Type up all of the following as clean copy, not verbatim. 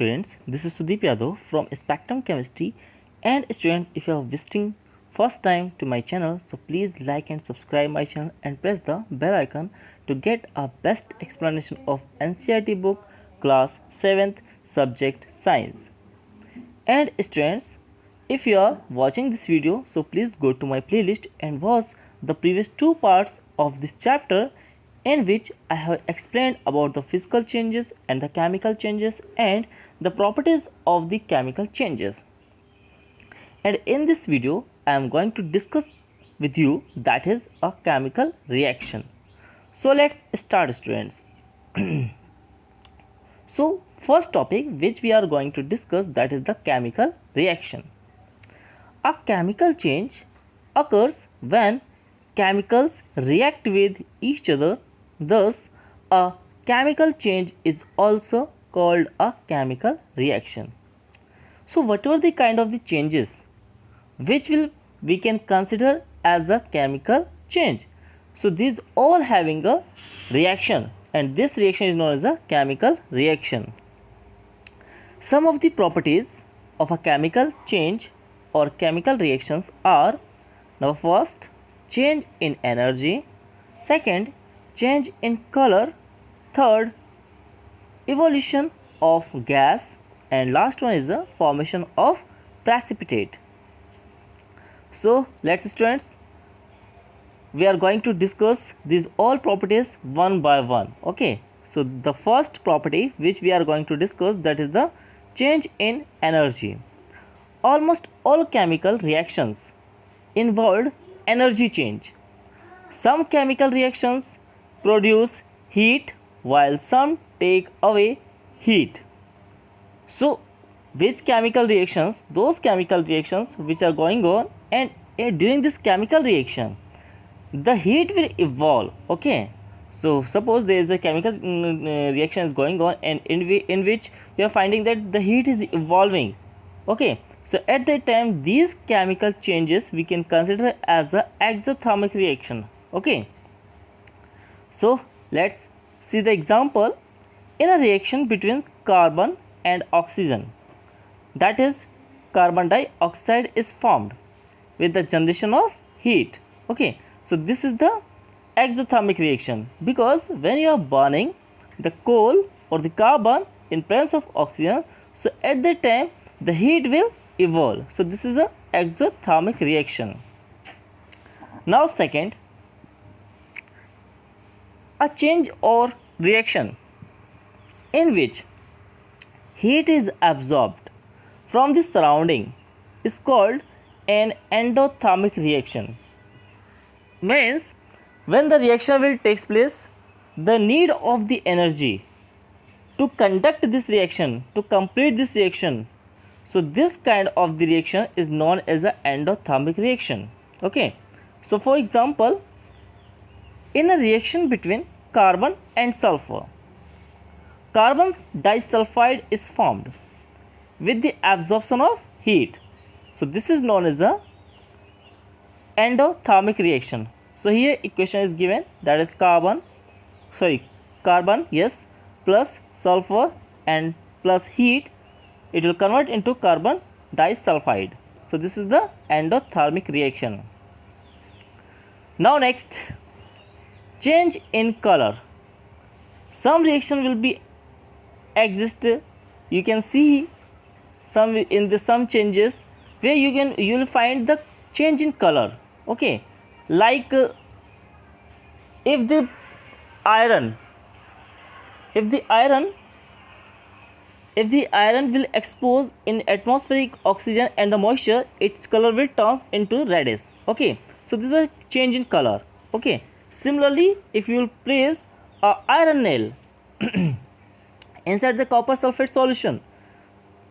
students, this is Sudeep Yadav from Spectrum Chemistry. And students, if you are visiting first time to my channel, so please like and subscribe my channel and press the bell icon to get a best explanation of NCERT book class 7th subject science. And students, if you are watching this video, so please go to my playlist and watch the previous two parts of this chapter in which I have explained about the physical changes and the chemical changes and the properties of the chemical changes. And in this video I am going to discuss with you that is a chemical reaction. So let's start, students. So first topic which we are going to discuss, that is the chemical reaction. A chemical change occurs when chemicals react with each other. Thus, a chemical change is also called a chemical reaction. So, whatever the kind of the changes which we can consider as a chemical change. So, these all having a reaction, and this reaction is known as a chemical reaction. Some of the properties of a chemical change or chemical reactions are: now first, change in energy; second, change in color; third, evolution of gas; and last one is the formation of precipitate. So let's, students, we are going to discuss these all properties one by one. Okay, so the first property which we are going to discuss, that is the change in energy. Almost all chemical reactions involve energy change. Some chemical reactions produce heat while some take away heat. So which chemical reactions? Those chemical reactions which are going on, and during this chemical reaction the heat will evolve. Okay, so suppose there is a chemical reaction is going on, and in which you are finding that the heat is evolving. Okay, so at that time these chemical changes we can consider as a exothermic reaction. Okay, so let's see the example. In a reaction between carbon and oxygen, that is, carbon dioxide is formed with the generation of heat. Okay, so this is the exothermic reaction, because when you are burning the coal or the carbon in presence of oxygen, so at that time the heat will evolve. So this is a exothermic reaction. Now second, a change or reaction in which heat is absorbed from the surrounding is called an endothermic reaction. Means when the reaction will takes place, the need of the energy to conduct this reaction, to complete this reaction, so this kind of the reaction is known as an endothermic reaction. Okay, so for example, in a reaction between carbon and sulfur, carbon disulfide is formed with the absorption of heat. So this is known as a endothermic reaction. So here equation is given, that is carbon yes, plus sulfur and plus heat, it will convert into carbon disulfide. So this is the endothermic reaction. Now next, change in color. Some reaction will be exist, you can see some in the some changes where you will find the change in color. Okay, like if the iron will expose in atmospheric oxygen and the moisture, its color will turn into reddish. Okay, so this is a change in color. Okay, similarly, if you will place a iron nail inside the copper sulfate solution,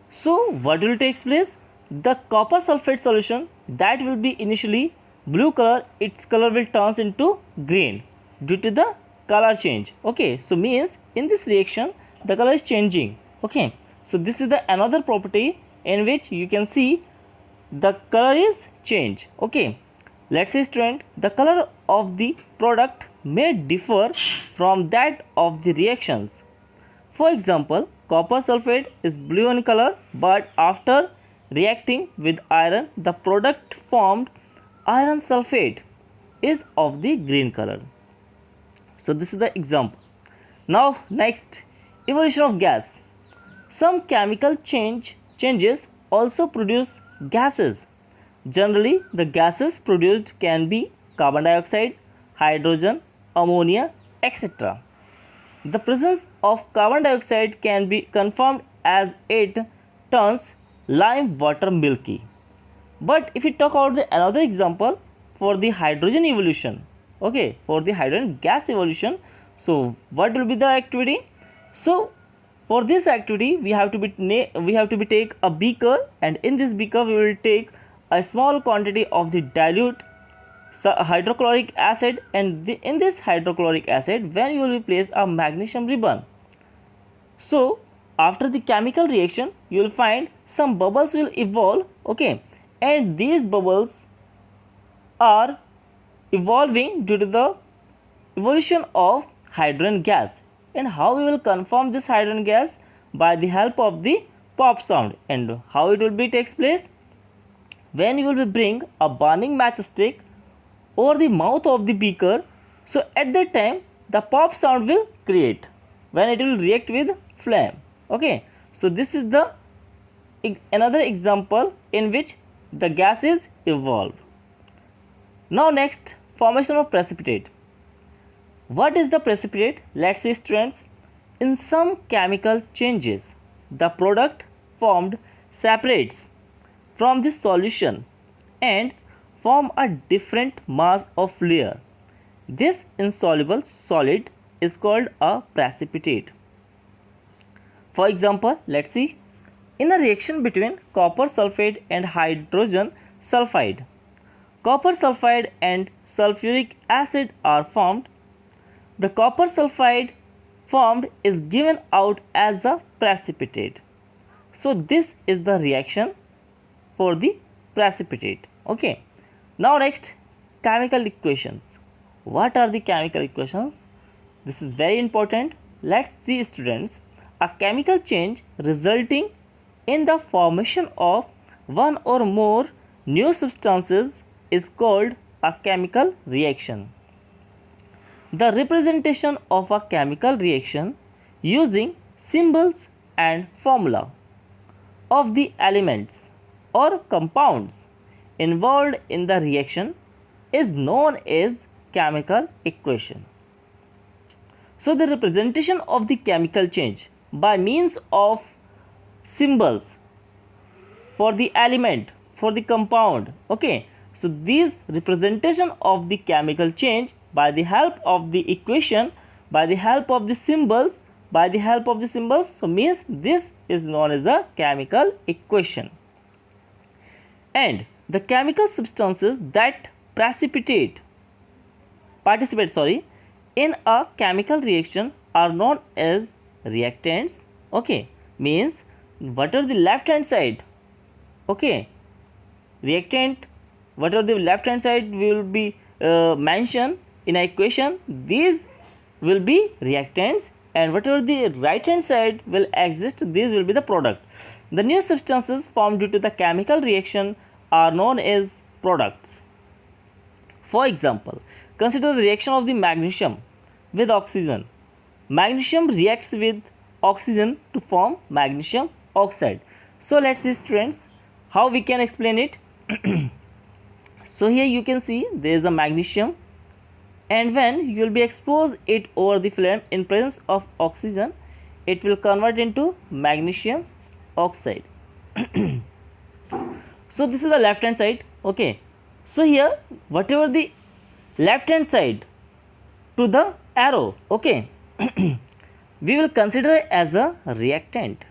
so what will take place? The copper sulfate solution that will be initially blue color, its color will turn into green due to the color change. Okay, so means in this reaction the color is changing. Okay, so this is the another property in which you can see the color is change. Okay, let's say, student, the color of the product may differ from that of the reactions. For example, copper sulfate is blue in color, but after reacting with iron, the product formed iron sulfate is of the green color. So this is the example. Now next, evolution of gas. Some chemical changes also produce gases. Generally, the gases produced can be carbon dioxide, hydrogen, ammonia, etc. The presence of carbon dioxide can be confirmed as it turns lime water milky. But if we talk about another example for the hydrogen evolution, okay, for the hydrogen gas evolution, so what will be the activity? So for this activity we have to be take a beaker, and in this beaker we will take a small quantity of the dilute hydrochloric acid, and in this hydrochloric acid when you will place a magnesium ribbon. So after the chemical reaction you will find some bubbles will evolve, okay, and these bubbles are evolving due to the evolution of hydrogen gas. And how we will confirm this hydrogen gas? By the help of the pop sound. And how it will be takes place? When you will bring a burning matchstick over the mouth of the beaker, so at that time the pop sound will create when it will react with flame. Okay, so this is the another example in which the gases evolve. Now next, formation of precipitate. What is the precipitate? Let's see students. In some chemical changes, the product formed separates from the solution and form a different mass of layer. This insoluble solid is called a precipitate. For example, let's see. In a reaction between copper sulfate and hydrogen sulfide, copper sulfide and sulfuric acid are formed. The copper sulfide formed is given out as a precipitate. So this is the reaction for the precipitate. Okay. Now next, chemical equations. What are the chemical equations? This is very important. Let's see students. A chemical change resulting in the formation of one or more new substances is called a chemical reaction. The representation of a chemical reaction using symbols and formula of the elements or compounds involved in the reaction is known as chemical equation. So the representation of the chemical change by means of symbols for the element, for the compound, okay, so these representation of the chemical change by the help of the equation, by the help of the symbols, so means this is known as a chemical equation. And the chemical substances that participate in a chemical reaction are known as reactants. Okay, means what are the left hand side, okay, reactant, what are the left hand side will be mentioned in a equation, these will be reactants, and whatever the right hand side will exist, these will be the product. The new substances formed due to the chemical reaction are known as products. For example, consider the reaction of the magnesium with oxygen. Magnesium reacts with oxygen to form magnesium oxide. So let's see students how we can explain it. So here you can see there is a magnesium, and when you will be expose it over the flame in presence of oxygen, it will convert into magnesium oxide. So this is the left hand side, okay. So here whatever the left hand side to the arrow, okay, we will consider it as a reactant.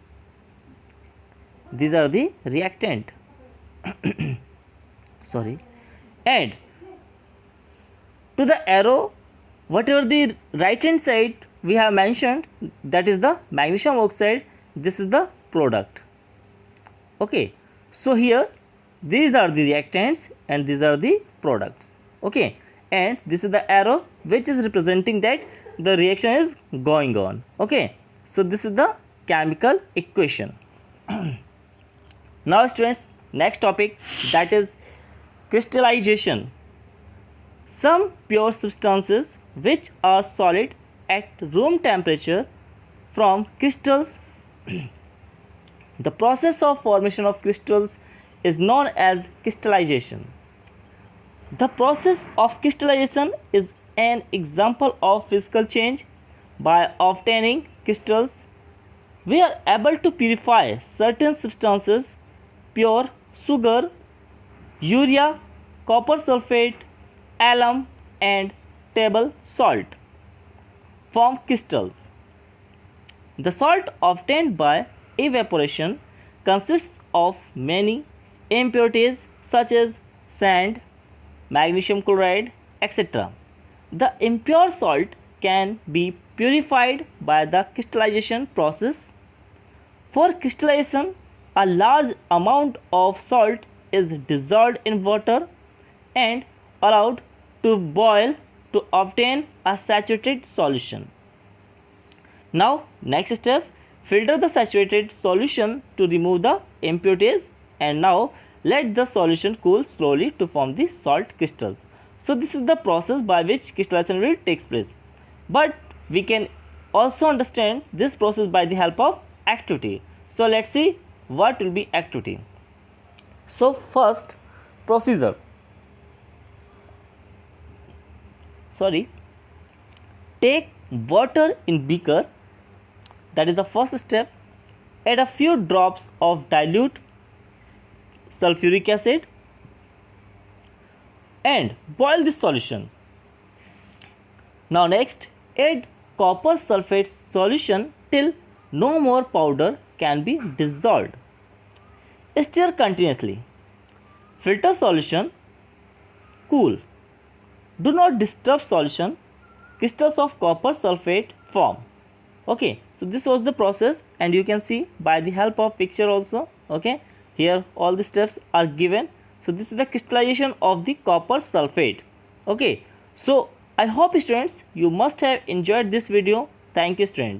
These are the reactant. Sorry. And to the arrow, whatever the right hand side we have mentioned, that is the magnesium oxide, this is the product. Okay. So here these are the reactants and these are the products. Okay. And this is the arrow which is representing that the reaction is going on. Okay. So this is the chemical equation. Now students, next topic, that is crystallization. Some pure substances which are solid at room temperature from crystals. The process of formation of crystals is known as crystallization. The process of crystallization is an example of physical change. By obtaining crystals, we are able to purify certain substances, pure sugar, urea, copper sulfate, alum, and table salt, from crystals. The salt obtained by evaporation consists of many impurities such as sand, magnesium chloride, etc. The impure salt can be purified by the crystallization process. For crystallization, a large amount of salt is dissolved in water and allowed to boil to obtain a saturated solution. Now, next step, filter the saturated solution to remove the impurities, and now let the solution cool slowly to form the salt crystals. So this is the process by which crystallization will take place. But we can also understand this process by the help of activity. So let's see what will be activity. So first, procedure. Take water in beaker, that is the first step. Add a few drops of dilute sulfuric acid and boil this solution. Now next, add copper sulfate solution till no more powder can be dissolved. Stir continuously. Filter solution, cool. Do not disturb solution. Crystals of copper sulfate form. Okay, so this was the process, and you can see by the help of picture also. Okay, here all the steps are given. So this is the crystallization of the copper sulfate. Okay, so I hope students you must have enjoyed this video. Thank you students.